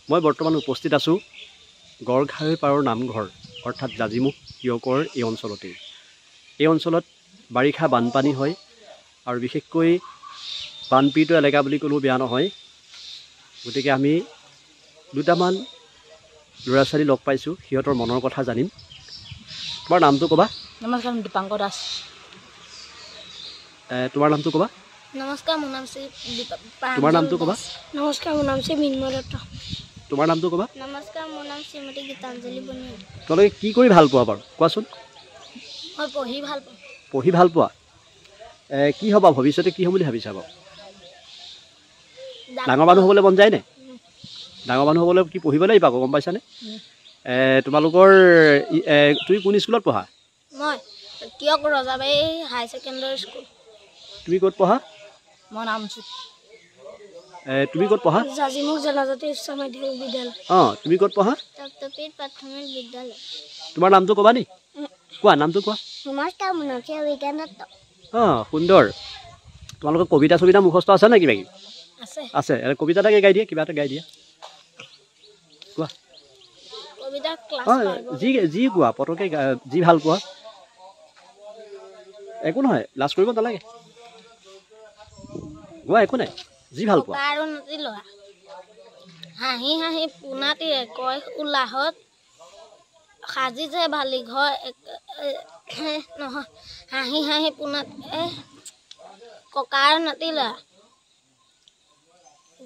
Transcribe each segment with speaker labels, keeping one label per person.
Speaker 1: মই বৰ্তমান উপস্থিত আছোঁ গড়ঘাই পাৰৰ নামঘৰ অৰ্থাৎ জাজিমুখ টিয়কৰ এই অঞ্চলতেই। এই অঞ্চলত বাৰিষা বানপানী হয় আৰু বিশেষকৈ বানপীড়িত এলেকা বুলি ক'লেও বেয়া নহয়। গতিকে আমি দুটামান ল'ৰা ছোৱালী লগ পাইছোঁ, সিহঁতৰ মনৰ কথা জানিম। তোমাৰ নামটো ক'বা?
Speaker 2: নমস্কাৰ, দীপাংকৰ দাস।
Speaker 1: তোমাৰ নামটো ক'বা?
Speaker 2: নমস্কাৰ, মোৰ নাম শ্ৰী
Speaker 1: তোমাৰ নামটো ক'বা?
Speaker 2: নমস্কাৰ, মোৰ নাম শ্ৰী মিন্ময় দত্ত।
Speaker 1: তোমাৰ নামটো ক'বা?
Speaker 2: নমস্কাৰ, মোৰ নাম শ্ৰীমতী গীতাঞ্জলি বনিয়া।
Speaker 1: তোমালোকে কি কৰি ভাল পোৱা বাৰু কোৱাচোন?
Speaker 2: মই পঢ়ি ভাল পাওঁ।
Speaker 1: পঢ়ি ভাল পোৱা? কি হ'বা ভৱিষ্যতে, কি হ'ম বুলি ভাবিছা বাৰু? ডাঙৰ মানুহ হ'বলৈ মন যায়নে? ডাঙৰ মানুহ হ'বলৈ কি পঢ়িব লাগিব আকৌ, গম পাইছানে? তোমালোকৰ তুমি কোন স্কুলত পঢ়া?
Speaker 2: মই টিয়ক ৰজাবাৰী হাই ছেকেণ্ডেৰী স্কুল।
Speaker 1: তুমি ক'ত পঢ়া?
Speaker 2: মই নামচুক।
Speaker 1: তুমি ক'ত পঢ়া?
Speaker 2: জাজিমুখ জনজাতি উচ্চ মাধ্যমিক বিদ্যালয়।
Speaker 1: তুমি ক'ত পঢ়া?
Speaker 2: তপ্তপীঠ প্ৰাথমিক বিদ্যালয়।
Speaker 1: তোমাৰ নামটো ক'বা নি? কোৱা, নামটো কোৱা।
Speaker 2: নমস্কাৰ, মোৰ নাম শ্ৰী বিজ্ঞান দত্ত।
Speaker 1: সুন্দৰ। তোমালোকৰ কবিতা চবিতা মুখস্থ আছে নে কিবা কিবি? আছে। কবিতা এটাকে গাই দিয়া, কিবা এটা গাই দিয়া। কোৱা।
Speaker 2: কবিতা ক্লাছ
Speaker 1: যি কোৱা, পটককৈ যি ভাল পোৱা। একো নহয়, লাজ কৰিব নালাগে। গোৱা, একো নাই, যি ভাল পোৱা।
Speaker 2: আৰু নদী লোৱা হাঁহি হাঁহি পোনাটিৰে কয় উলাহত সাজিছে ভালি ঘৰ নহয় হাঁহি হাঁহি পোনাত ককাৰ নাতি লোৱা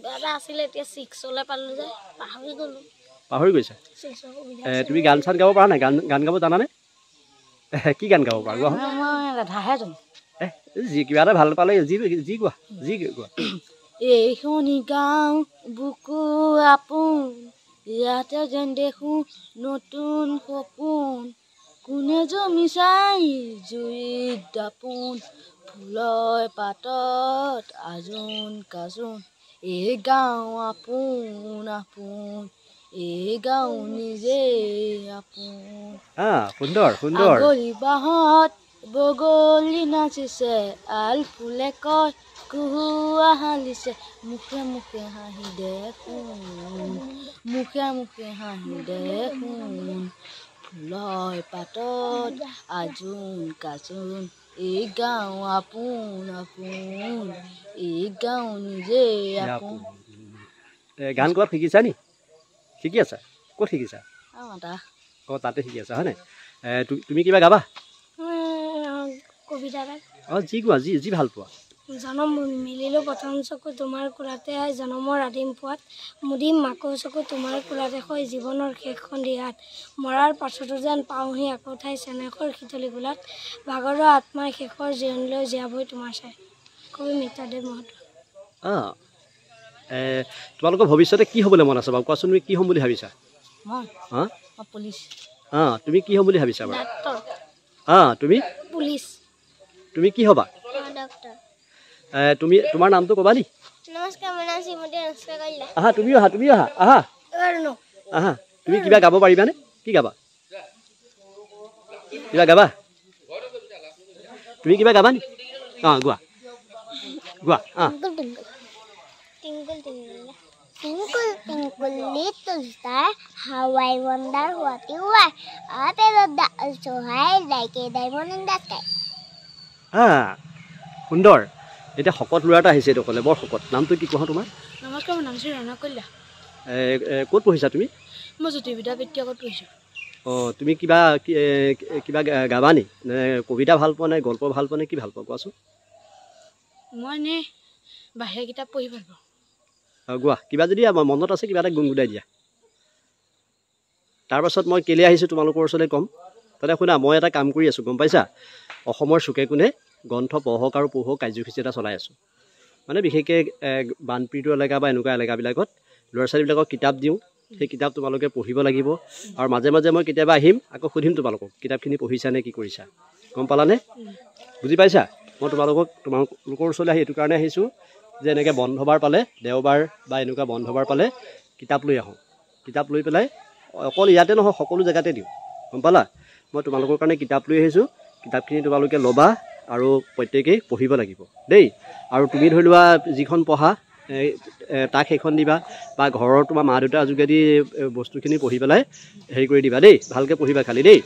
Speaker 2: দাদা আছিলে, এতিয়া 6লৈ পালোঁ যে পাহৰি গ'লোঁ।
Speaker 1: পাহৰি গৈছা? তুমি গান চান গাব পাৰা নাই? গান গাব জানানে? কি গান গাব পাৰা? গোৱা।
Speaker 2: মই ৰাধাহে জানো।
Speaker 1: যি কিবা এটা ভাল পালে যি কোৱা, যি কোৱা।
Speaker 2: এইখনি গাঁও বুকু আপোন, ইয়াতে যেন দেখোঁ নতুন সপোন, কোনে জমি চাই জুইত দাপোন, ফুলৰ পাতত আজোন কাজোন, এই গাঁও আপোন আপোন, এই গাঁও নিজে আপোন।
Speaker 1: সুন্দৰ সুন্দৰ।
Speaker 2: আগলি বাঁহত বগলী নাচিছে, আল ফুলে কয় কুহুৱা হালিছে, মুখে মুখে হাঁহি দেখোন, মুখে মুখে হাঁহি দেখোন, ফুলৰ পাতত আজোন কাজোন, এই গাঁও আপোন আপোন, এই গাঁও নিজে আপোন।
Speaker 1: গান গোৱাত শিকিছা নি? শিকি আছা? ক'ত শিকিছা? তাতে শিকি আছা, হয়নে? তুমি কিবা গাবা?
Speaker 2: কবিতা
Speaker 1: যি কোৱা, যি ভাল পোৱা।
Speaker 2: জনম মিলিলোঁ প্ৰথম চকু তোমাৰ কোলাতে হয়, জনমৰ আদিম পোৱাত মুদিম মাকৌ চকু তোমাৰ কোলাতে হয়, জীৱনৰ শেষখন দিয়াত মৰাৰ পাছতো যেন পাওঁহি আকৌ ঠাই চেনেহৰ শীতলি কোলাত, ভাগৰৰ আত্মাই শেষৰ জিৰণিলৈ জীয়াবই তোমাৰ চাই। কবি মিত্ৰদেৱ মহন্ত।
Speaker 1: তোমালোকৰ ভৱিষ্যতে কি হ'বলৈ মন আছে বাৰু কোৱাচোন? তুমি কি হ'ম বুলি ভাবিছা?
Speaker 2: পুলিচ।
Speaker 1: তুমি কি হ'ম বুলি ভাবিছা বাৰু? তুমি
Speaker 2: পুলিচ।
Speaker 1: তুমি কি হ'বা? তোমাৰ নামটো ক'বা নি?
Speaker 2: নমস্কাৰ, মোৰ নাম শ্ৰীমতী অনুষ্কা কলিতা।
Speaker 1: তুমি তুমি কিবা গাব পাৰিবানে? কি গাবা? কিবা গাবা? তুমি কিবা গাবা নি? গোৱা গোৱা।
Speaker 3: Twinkle, twinkle, little star, how I wonder what you are. Up above the earth so high, like a diamond in the sky.
Speaker 1: সুন্দৰ। এতিয়া শকত ল'ৰা এটা আহিছে, এইটো ক'লে বৰ শকত। নামটো কি কোৱা তোমাৰ?
Speaker 2: নমস্কাৰ, মোৰ নাম শ্ৰী ৰণা কলিতা।
Speaker 1: ক'ত পঢ়িছা তুমি?
Speaker 2: মই জ্যোতি বিদ্যাপীঠত পঢ়িছোঁ।
Speaker 1: তুমি কিবা কিবা গাবা নি? নে কবিতা ভাল পোৱা নে গল্প ভাল পোৱা নে কি ভাল পোৱা কোৱাচোন?
Speaker 2: মই এনেই বাহিৰা কিতাপ পঢ়ি ভাল পাওঁ।
Speaker 1: গোৱা, কিবা যদি মনত আছে কিবা এটা গুণগুণাই দিয়া। তাৰপাছত মই কেলৈ আহিছোঁ তোমালোকৰ ওচৰলৈ ক'ম। তাতে শুনা, মই এটা কাম কৰি আছোঁ, গম পাইছা? অসমৰ চুকে কোণে গ্ৰন্থ পঢ়ক আৰু পঢ়ক কাৰ্যসূচী এটা চলাই আছোঁ। মানে বিশেষকৈ বানপীড়িত এলেকা বা এনেকুৱা এলেকাবিলাকত ল'ৰা ছোৱালীবিলাকক কিতাপ দিওঁ। সেই কিতাপ তোমালোকে পঢ়িব লাগিব। আৰু মাজে মাজে মই কেতিয়াবা আহিম, আকৌ সুধিম তোমালোকক কিতাপখিনি পঢ়িছা নে কি কৰিছা, গম পালানে? বুজি পাইছা? মই তোমালোকৰ ওচৰলৈ আহি এইটো কাৰণে আহিছোঁ যে এনেকৈ বন্ধবাৰ পালে, দেওবাৰ বা এনেকুৱা বন্ধবাৰ পালে কিতাপ লৈ আহোঁ। কিতাপ লৈ পেলাই অকল ইয়াতে নহয়, সকলো জেগাতে দিওঁ, গম পালা? মই তোমালোকৰ কাৰণে কিতাপ লৈ আহিছোঁ। কিতাপখিনি তোমালোকে ল'বা আৰু প্ৰত্যেকেই পঢ়িব লাগিব দেই। আৰু তুমি ধৰি লোৱা যিখন পঢ়া তাক সেইখন দিবা বা ঘৰৰ তোমাৰ মা দেউতাৰ যোগেদি বস্তুখিনি পঢ়ি পেলাই হেৰি কৰি দিবা দেই ভালকৈ পঢ়িবা খালি দেই